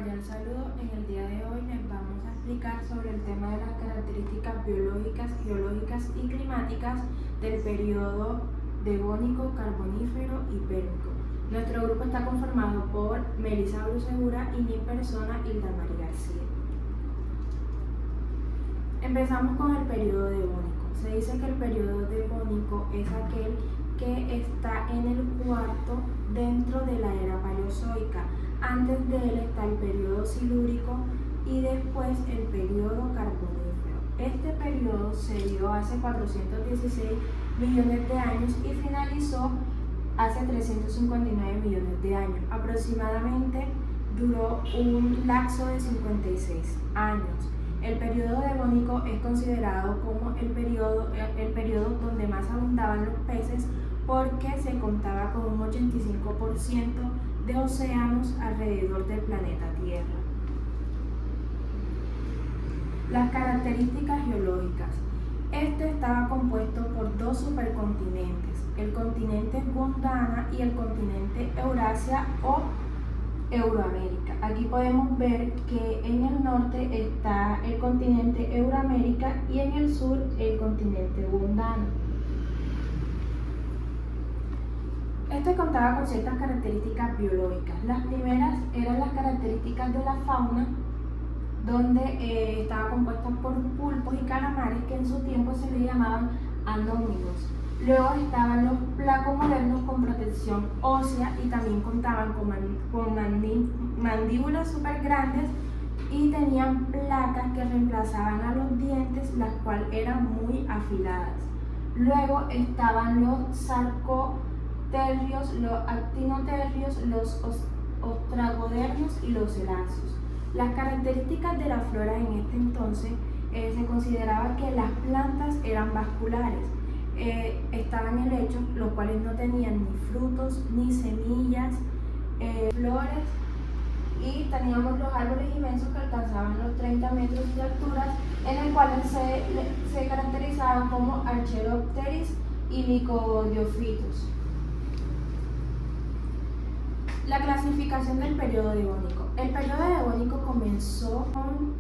cordial saludo. En el día de hoy les vamos a explicar sobre el tema de las características biológicas, geológicas y climáticas del periodo devónico, carbonífero y pérmico. Nuestro grupo está conformado por Melissa Segura y mi persona, Hilda Mari García. Empezamos con el periodo devónico. Se dice que el periodo devónico es aquel que está en el cuarto dentro de la era paleozoica. Antes de él está el periodo silúrico y después el periodo carbonífero. Este periodo se dio hace 416 millones de años y finalizó hace 359 millones de años. Aproximadamente duró un lapso de 56 años. El periodo devónico es considerado como el periodo donde más abundaban los peces porque se contaba con un 85% de océanos alrededor del planeta Tierra. Las características geológicas. Este estaba compuesto por dos supercontinentes, el continente Gondwana y el continente Eurasia o Euroamérica. Aquí podemos ver que en el norte está el continente Euroamérica y en el sur el continente Gondwana. Este contaba con ciertas características biológicas. Las primeras eran las características de la fauna, donde estaba compuesta por pulpos y calamares que en su tiempo se le llamaban anómidos. Luego estaban los placomodernos con protección ósea y también contaban con mandíbulas súper grandes y tenían placas que reemplazaban a los dientes, las cuales eran muy afiladas. Luego estaban los sarcoterrios, los actinoterrios, los ostracodermos y los eláceos. Las características de la flora en este entonces se consideraba que las plantas eran vasculares. Estaban helechos, los cuales no tenían ni frutos, ni semillas, flores, y teníamos los árboles inmensos que alcanzaban los 30 metros de altura, en el cual se caracterizaban como Archaeopteris y Lycodiofitos. La clasificación del periodo devónico. El periodo devónico comenzó con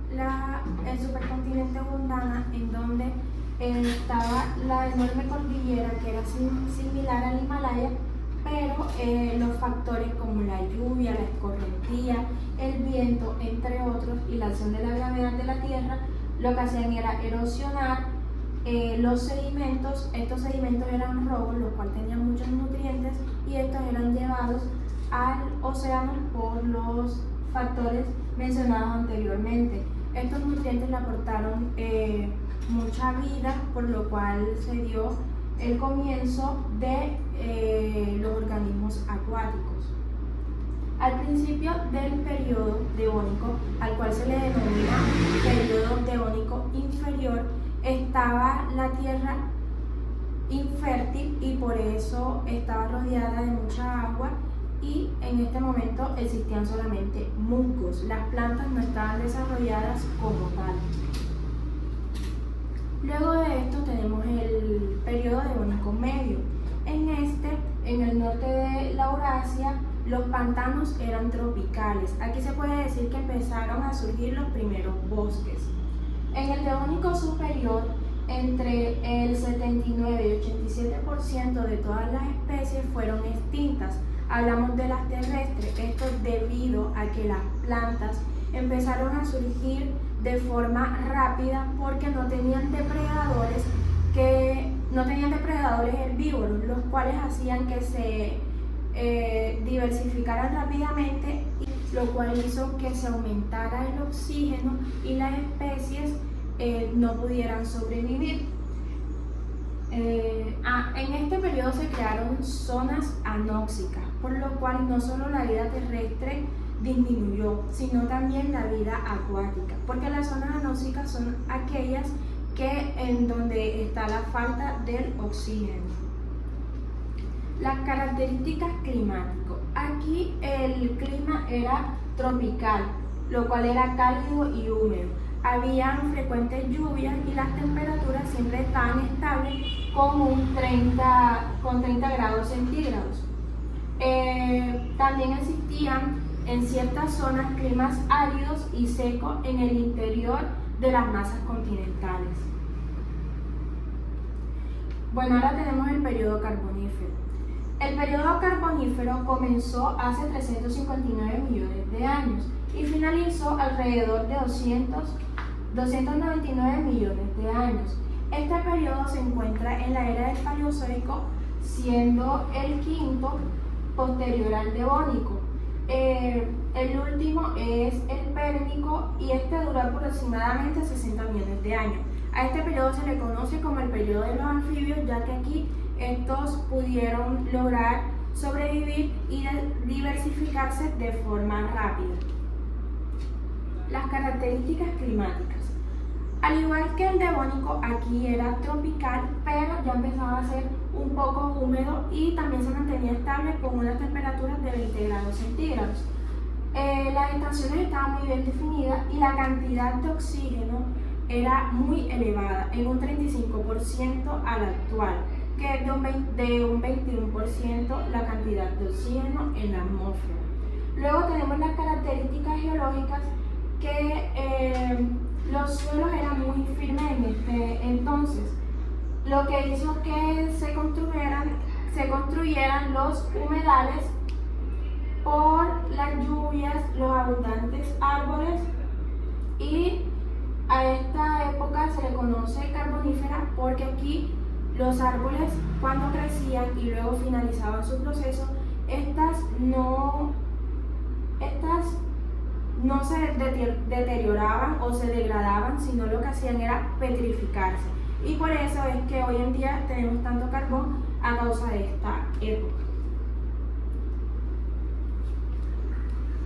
el supercontinente Gondwana, en donde estaba la enorme cordillera que era similar al Himalaya, pero los factores como la lluvia, la escorrentía, el viento, entre otros, y la acción de la gravedad de la Tierra, lo que hacían era erosionar los sedimentos. Estos sedimentos eran rocos, los cuales tenían muchos nutrientes, y estos eran llevados al océano por los factores mencionados anteriormente. Estos nutrientes le aportaron mucha vida, por lo cual se dio el comienzo de los organismos acuáticos. Al principio del periodo devónico, al cual se le denomina periodo devónico inferior, estaba la tierra infértil y por eso estaba rodeada de mucha agua, y en este momento existían solamente musgos. Las plantas no estaban desarrolladas como tal. Luego de esto tenemos el periodo devónico medio. En el norte de la Eurasia, los pantanos eran tropicales. Aquí se puede decir que empezaron a surgir los primeros bosques. En el devónico superior, entre el 79 y 87% de todas las especies fueron extintas. Hablamos de las terrestres, esto debido a que las plantas empezaron a surgir de forma rápida porque no tenían depredadores herbívoros, los cuales hacían que se diversificaran rápidamente, lo cual hizo que se aumentara el oxígeno y las especies no pudieran sobrevivir. En este periodo se crearon zonas anóxicas, por lo cual no solo la vida terrestre disminuyó, sino también la vida acuática, porque las zonas anóxicas son aquellas en donde está la falta del oxígeno. Las características climáticas. Aquí el clima era tropical, lo cual era cálido y húmedo. Habían frecuentes lluvias y las temperaturas siempre estaban estables con 30 grados centígrados. También existían en ciertas zonas climas áridos y secos en el interior de las masas continentales. Bueno, ahora tenemos el periodo carbonífero. El periodo carbonífero comenzó hace 359 millones de años y finalizó alrededor de 299 millones de años. Este periodo se encuentra en la era del Paleozoico, siendo el quinto posterior al Devónico. El último es el Pérmico y este dura aproximadamente 60 millones de años. A este periodo se le conoce como el periodo de los anfibios, ya que aquí estos pudieron lograr sobrevivir y diversificarse de forma rápida. Las características climáticas. Al igual que el Devónico, aquí era tropical, pero ya empezaba a ser un poco húmedo y también se mantenía estable con unas temperaturas de 20 grados centígrados. Las estaciones estaban muy bien definidas y la cantidad de oxígeno era muy elevada, en un 35% al actual, que es de un 21% la cantidad de oxígeno en la atmósfera. Luego tenemos las características geológicas, que los suelos eran muy firmes en este entonces, lo que hizo que se construyeran los humedales por las lluvias, los abundantes árboles, y a esta época se le conoce carbonífera porque aquí los árboles, cuando crecían y luego finalizaban su proceso, estas no se deterioraban o se degradaban, sino lo que hacían era petrificarse. Y por eso es que hoy en día tenemos tanto carbón a causa de esta época.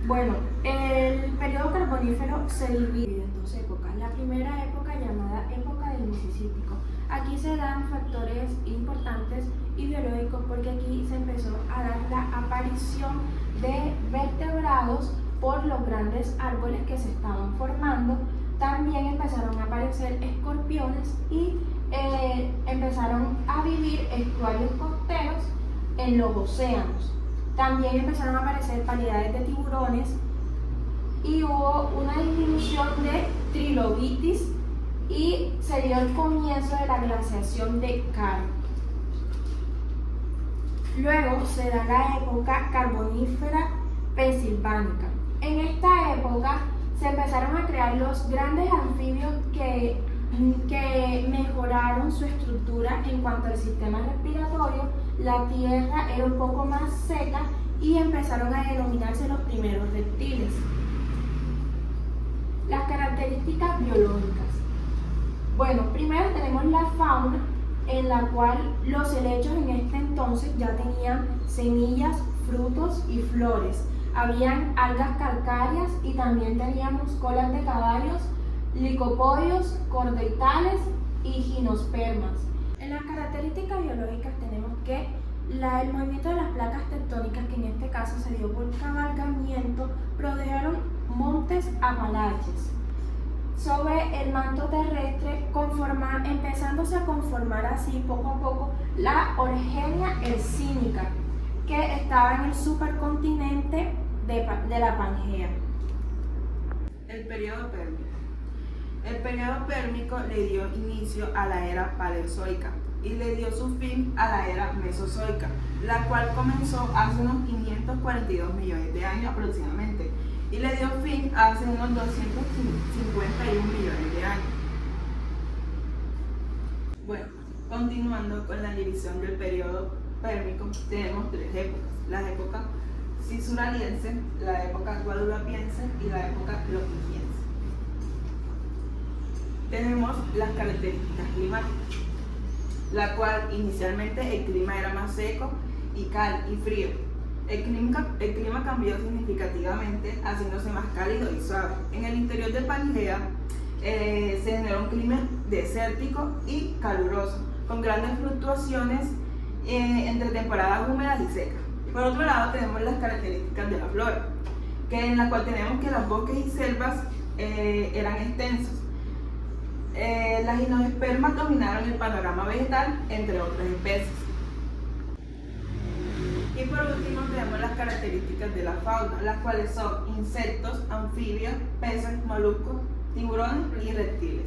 Bueno, el periodo carbonífero se divide en dos épocas. La primera época, llamada época del Mesocítico. Aquí se dan factores importantes y biológicos porque aquí se empezó a dar la aparición de vertebrados por los grandes árboles que se estaban formando. También empezaron a aparecer escorpiones y empezaron a vivir estuarios costeros en los océanos. También empezaron a aparecer variedades de tiburones y hubo una disminución de trilobitis y se dio el comienzo de la glaciación de Karst. Luego se da la época carbonífera pensilvánica. En esta época se empezaron a crear los grandes anfibios que mejoraron su estructura en cuanto al sistema respiratorio. La tierra era un poco más seca y empezaron a denominarse los primeros reptiles. Las características biológicas. Bueno, primero tenemos la fauna, en la cual los helechos en este entonces ya tenían semillas, frutos y flores. Habían algas calcáreas y también teníamos colas de caballos, licopodios, cordeitales y gimnospermas. En las características biológicas tenemos que el movimiento de las placas tectónicas, que en este caso se dio por cabalgamiento, produjeron montes apalaches sobre el manto terrestre, empezándose a conformar así poco a poco la Orogenia hercínica, que estaba en el supercontinente de la Pangea. El periodo pérmico. El periodo pérmico le dio inicio a la era paleozoica y le dio su fin a la era mesozoica, la cual comenzó hace unos 542 millones de años aproximadamente y le dio fin hace unos 251 millones de años. Bueno, continuando con la división del periodo pérmico, tenemos tres épocas: la época cisuraliense, la época guadalupiense y la época loquigiense. Tenemos las características climáticas, la cual inicialmente el clima era más seco y frío. El clima cambió significativamente, haciéndose más cálido y suave. En el interior de Pangea se generó un clima desértico y caluroso, con grandes fluctuaciones entre temporadas húmedas y secas. Por otro lado, tenemos las características de la flora, en la cual tenemos que los bosques y selvas eran extensos. Las gimnospermas dominaron el panorama vegetal, entre otras especies. Y Y por último tenemos las características de la fauna, las cuales son insectos, anfibios, peces, moluscos, tiburones y reptiles.